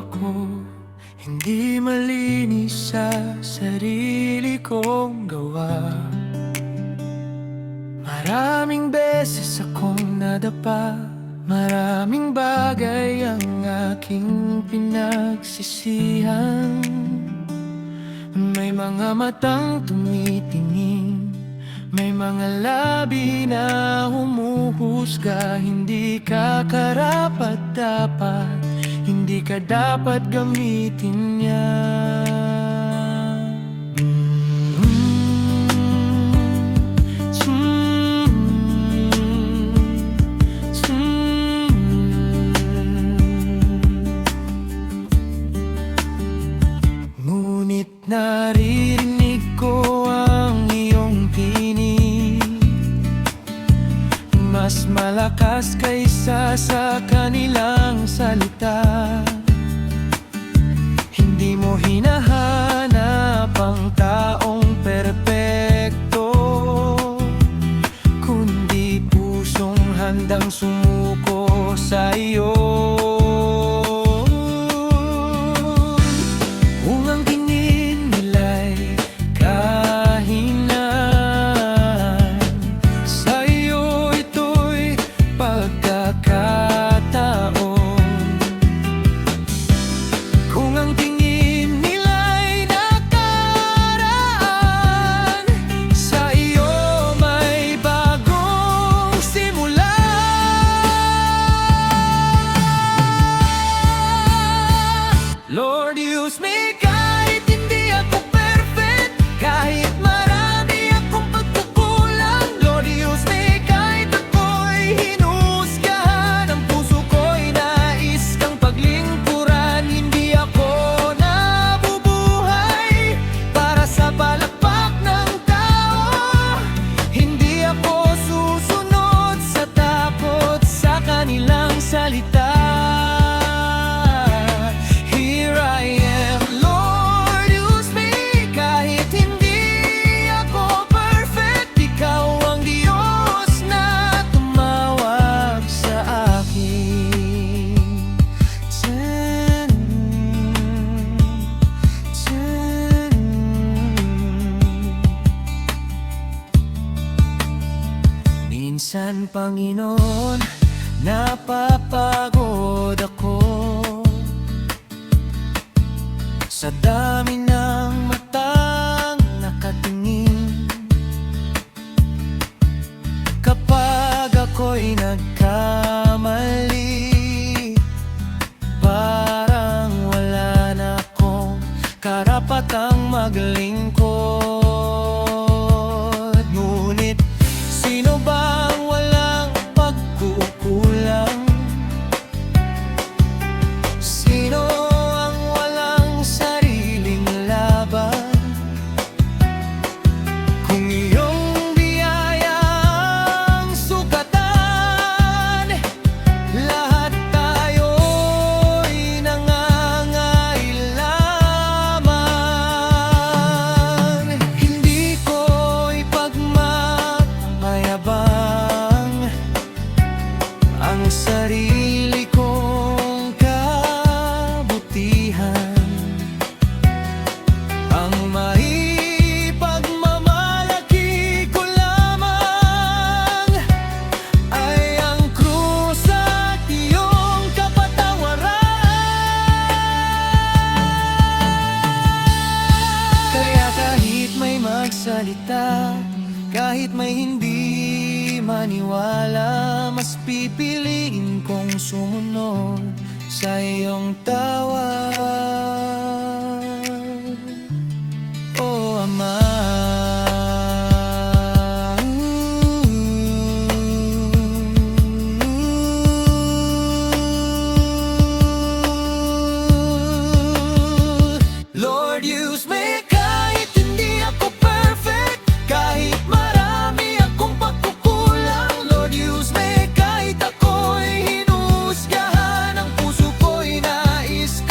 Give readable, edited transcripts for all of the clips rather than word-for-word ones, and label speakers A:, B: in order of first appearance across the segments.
A: ako hindi malinis sa sarili kong gawa. Maraming beses akong nadapa, maraming bagay ang aking pinagsisihan. May mga matang tumitingin, may mga labi na humuhusga. Hindi ka karapat-dapat, hindi ka dapat gamitin yan. Ngunit naririnig ko ang iyong tinig, mas malakas kaysa sa kanilang salita. Hindi mo hinahanap ang taong perpekto, kundi pusong handang sumuko sa iyo. Kung ang tingin nila'y kahinaan, sa iyo ito'y pagkakataon. Kung ang tingin nila'y nakaraan, sa iyo may bagong simula. Lord, use me kahit hindi ako perfect, kahit marami akong pagkukulang. Lord, use me kahit ako'y hinusgahan, ang puso ko'y nais kang paglingkuran. Hindi ako nabubuhay para sa palakpak ng tao, hindi ako susunod sa takot sa kanilang salita. Here I am, Lord, use me kahit hindi ako perfect. Ikaw ang Diyos na tumawag sa akin. Minsan, Panginoon, napapagod ako sa dami ng matang nakatingin. Kapag ako'y nagkamali, parang wala na akong karapatang maglingkod. Ngunit sino bang walang pagkukulang? Sino ang walang sariling laban? Kung iyong biyaya ang sukatan, lahat tayo'y nangangailangan. Hindi ko ipagmamayabang ang sarili kong kabutihan. Ang maipagmamalaki ko lamang ay ang krus at iyong kapatawaran. Kaya kahit may magsalita, kahit may hindi maniwala, mas pipiliin kong sumunod sa iyong tawag, O Ama. Lord, use me kahit hindi ako perfect, kahit marami akong pagkukulang. Lord, use me kahit ako'y hinusgahan, ang puso ko'y nais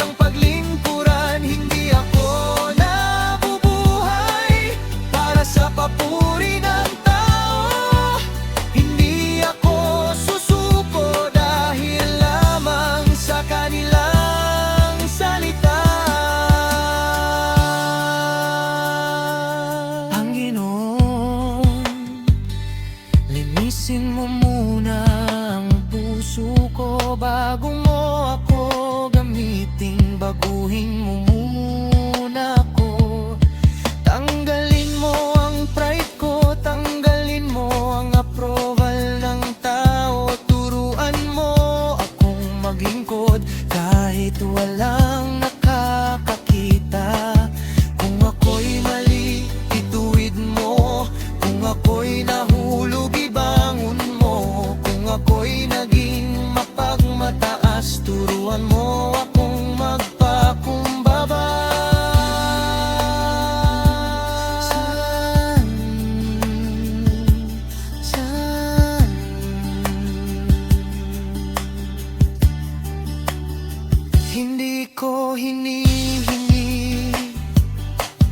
A: Hindi ko hinihingi,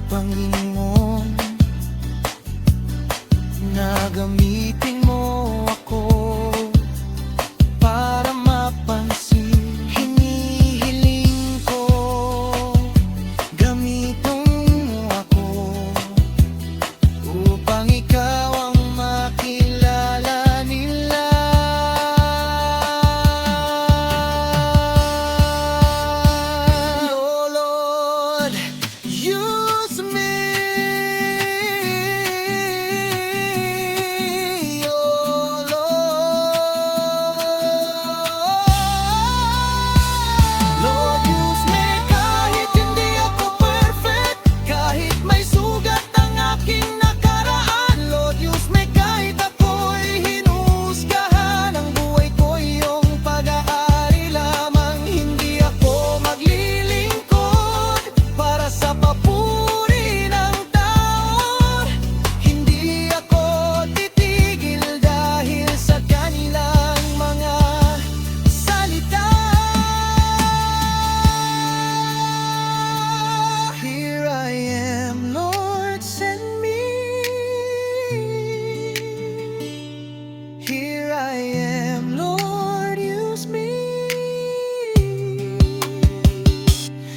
A: Panginoon, na gamitin mo ako para mapansin. Hinihiling ko, gamitin mo ako upang ikaw ang makilala nila. Oh Lord, use me. Oh Lord, use me kahit hindi ako perfect, kahit may sugat ang aking nakaraan. Lord, use me kahit ako'y hinusgahan. Ang buhay ko iyong pag-aari lamang. Hindi ako maglilingkod para sa papuri ng tao. Hindi ako titigil dahil sa kanilang mga salita. Here I am, Lord, send me. Here I am, Lord, use me.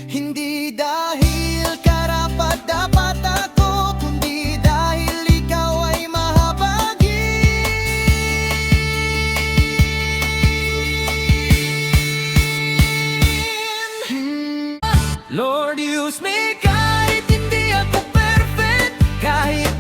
A: Hindi dahil karapat-dapat ako, kundi dahil ikaw ay mahabagin. Lord, use me kahit hindi ako perfect, kahit